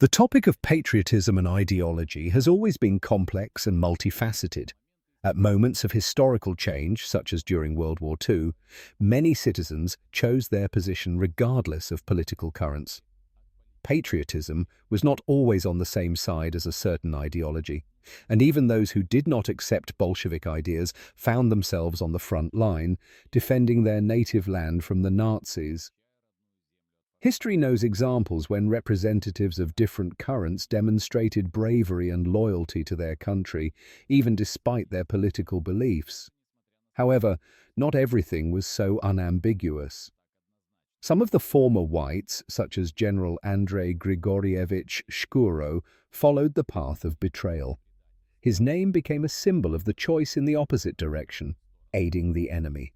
The topic of patriotism and ideology has always been complex and multifaceted. At moments of historical change, such as during World War II, many citizens chose their position regardless of political currents. Patriotism was not always on the same side as a certain ideology, and even those who did not accept Bolshevik ideas found themselves on the front line, defending their native land from the Nazis. History knows examples when representatives of different currents demonstrated bravery and loyalty to their country, even despite their political beliefs. However, not everything was so unambiguous. Some of the former whites, such as General Andrei Shkuro, followed the path of betrayal. His name became a symbol of the choice in the opposite direction, aiding the enemy.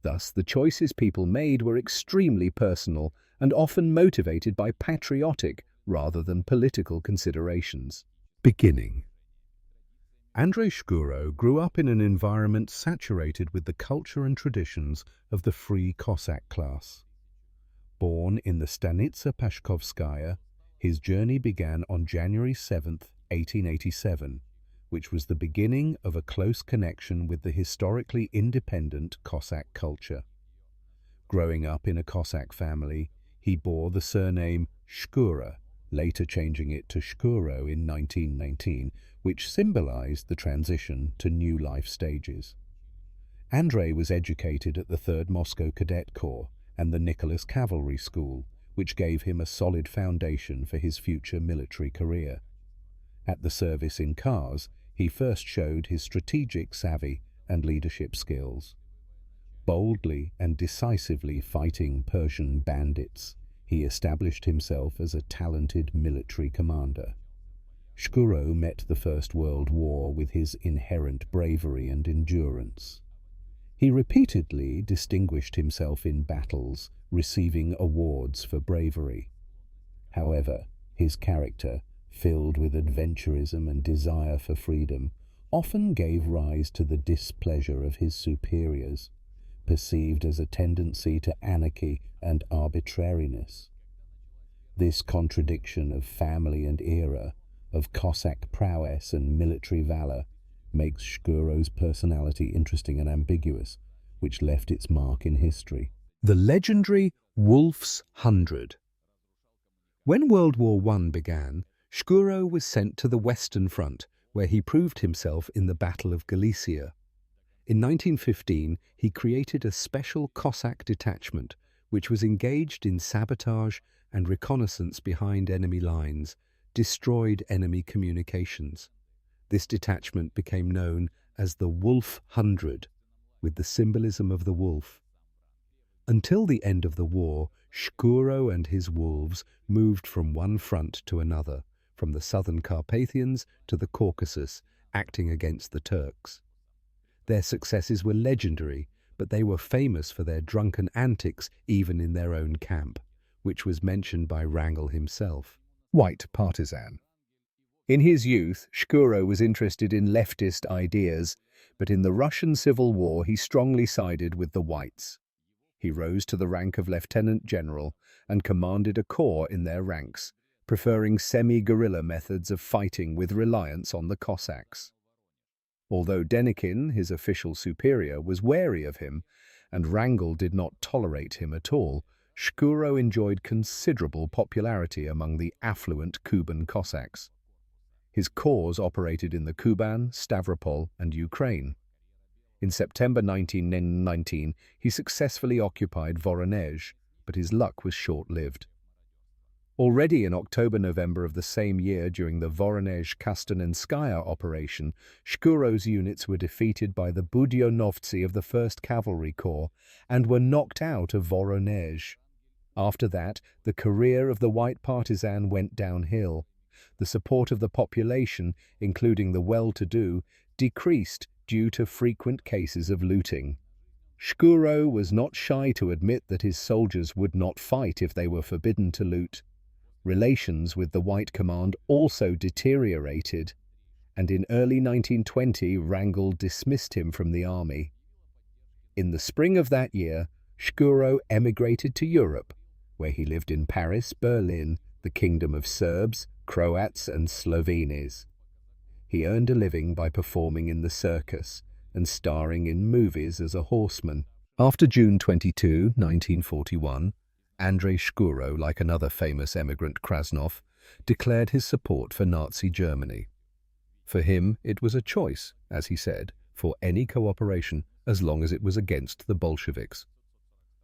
Thus, the choices people made were extremely personal and often motivated by patriotic rather than political considerations. Beginning. Andrei Shkuro grew up in an environment saturated with the culture and traditions of the free Cossack class. Born in the Stanitsa Pashkovskaya, his journey began on January 7, 1887, which was the beginning of a close connection with the historically independent Cossack culture. Growing up in a Cossack family, he bore the surname Shkura, later changing it to Shkuro in 1919, which symbolized the transition to new life stages. Andrei was educated at the 3rd Moscow Cadet Corps and the Nicholas Cavalry School, which gave him a solid foundation for his future military career. At the service in Kars, he first showed his strategic savvy and leadership skills. Boldly and decisively fighting Persian bandits, he established himself as a talented military commander. Shkuro met the First World War with his inherent bravery and endurance. He repeatedly distinguished himself in battles, receiving awards for bravery. However, his character, filled with adventurism and desire for freedom, often gave rise to the displeasure of his superiors, perceived as a tendency to anarchy and arbitrariness. This contradiction of family and era, of Cossack prowess and military valor, makes Shkuro's personality interesting and ambiguous, which left its mark in history. The legendary Wolf's 100. When World War I began, Shkuro was sent to the Western Front, where he proved himself in the Battle of Galicia. In 1915, he created a special Cossack detachment, which was engaged in sabotage and reconnaissance behind enemy lines, destroyed enemy communications. This detachment became known as the Wolf 100, with the symbolism of the wolf. Until the end of the war, Shkuro and his wolves moved from one front to another, from the southern Carpathians to the Caucasus, acting against the Turks. Their successes were legendary, but they were famous for their drunken antics even in their own camp, which was mentioned by Wrangel himself. White partisan. In his youth, Shkuro was interested in leftist ideas, but in the Russian Civil War he strongly sided with the Whites. He rose to the rank of lieutenant general and commanded a corps in their ranks, preferring semi-guerrilla methods of fighting with reliance on the Cossacks. Although Denikin, his official superior, was wary of him, and Wrangel did not tolerate him at all, Shkuro enjoyed considerable popularity among the affluent Kuban Cossacks. His corps operated in the Kuban, Stavropol, and Ukraine. In September 1919, he successfully occupied Voronezh, but his luck was short-lived. Already in October-November of the same year, during the Voronezh-Kastanenskaya operation, Shkuro's units were defeated by the Budyonovtsi of the 1st Cavalry Corps and were knocked out of Voronezh. After that, the career of the White Partisan went downhill. The support of the population, including the well-to-do, decreased due to frequent cases of looting. Shkuro was not shy to admit that his soldiers would not fight if they were forbidden to loot. Relations with the White Command also deteriorated, and in early 1920 Wrangel dismissed him from the army. In the spring of that year, Shkuro emigrated to Europe, where he lived in Paris, Berlin, the Kingdom of Serbs, Croats and Slovenes. He earned a living by performing in the circus and starring in movies as a horseman. After June 22, 1941, Andrei Shkuro, like another famous emigrant Krasnov, declared his support for Nazi Germany. For him, it was a choice, as he said, for any cooperation as long as it was against the Bolsheviks.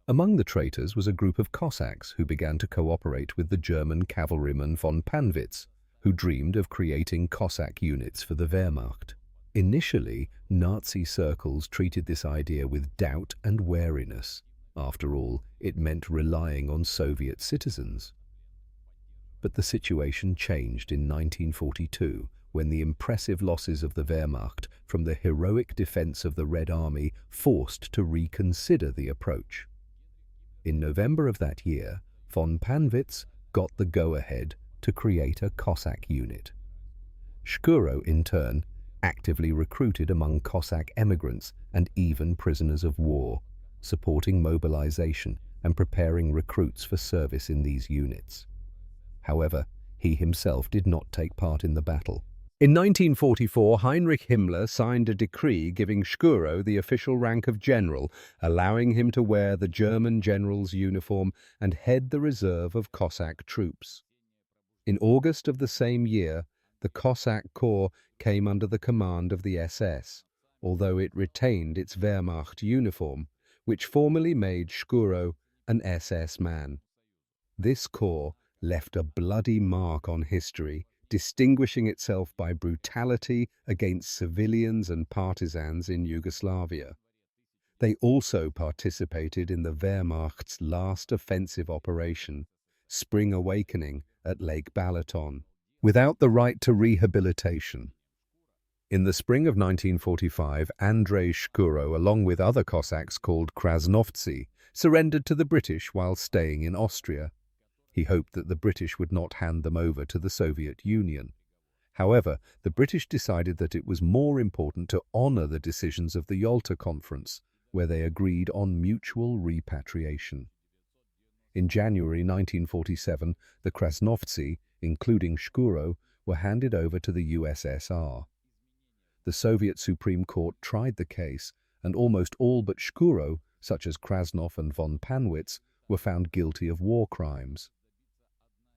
Among the traitors was a group of Cossacks who began to cooperate with the German cavalryman von Panwitz, who dreamed of creating Cossack units for the Wehrmacht. Initially, Nazi circles treated this idea with doubt and wariness. After all, it meant relying on Soviet citizens. But the situation changed in 1942, when the impressive losses of the Wehrmacht from the heroic defense of the Red Army forced to reconsider the approach. In November of that year, von Panwitz got the go-ahead to create a Cossack unit. Shkuro, in turn, actively recruited among Cossack emigrants and even prisoners of war, supporting mobilization and preparing recruits for service in these units. However, he himself did not take part in the battle. In 1944, Heinrich Himmler signed a decree giving Shkuro the official rank of general, allowing him to wear the German general's uniform and head the reserve of Cossack troops. In August of the same year, the Cossack Corps came under the command of the SS, although it retained its Wehrmacht uniform, which formally made Shkuro an SS man. This corps left a bloody mark on history, distinguishing itself by brutality against civilians and partisans in Yugoslavia. They also participated in the Wehrmacht's last offensive operation, Spring Awakening, at Lake Balaton, without the right to rehabilitation. In the spring of 1945, Andrei Shkuro, along with other Cossacks called Krasnovtsi, surrendered to the British while staying in Austria. He hoped that the British would not hand them over to the Soviet Union. However, the British decided that it was more important to honor the decisions of the Yalta Conference, where they agreed on mutual repatriation. In January 1947, the Krasnovtsi, including Shkuro, were handed over to the USSR. The Soviet Supreme Court tried the case, and almost all but Shkuro, such as Krasnov and von Panwitz, were found guilty of war crimes.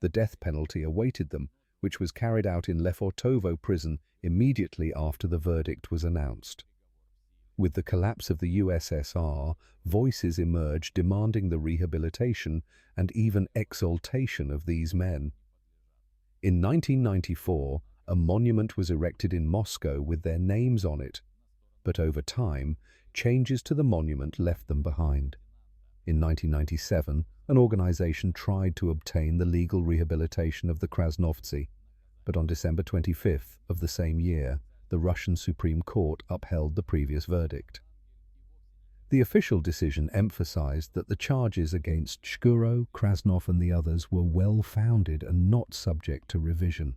The death penalty awaited them, which was carried out in Lefortovo prison immediately after the verdict was announced. With the collapse of the USSR, voices emerged demanding the rehabilitation and even exaltation of these men. In 1994, a monument was erected in Moscow with their names on it, but over time, changes to the monument left them behind. In 1997, an organization tried to obtain the legal rehabilitation of the Krasnovtsi, but on December 25th of the same year, the Russian Supreme Court upheld the previous verdict. The official decision emphasized that the charges against Shkuro, Krasnov and the others were well-founded and not subject to revision.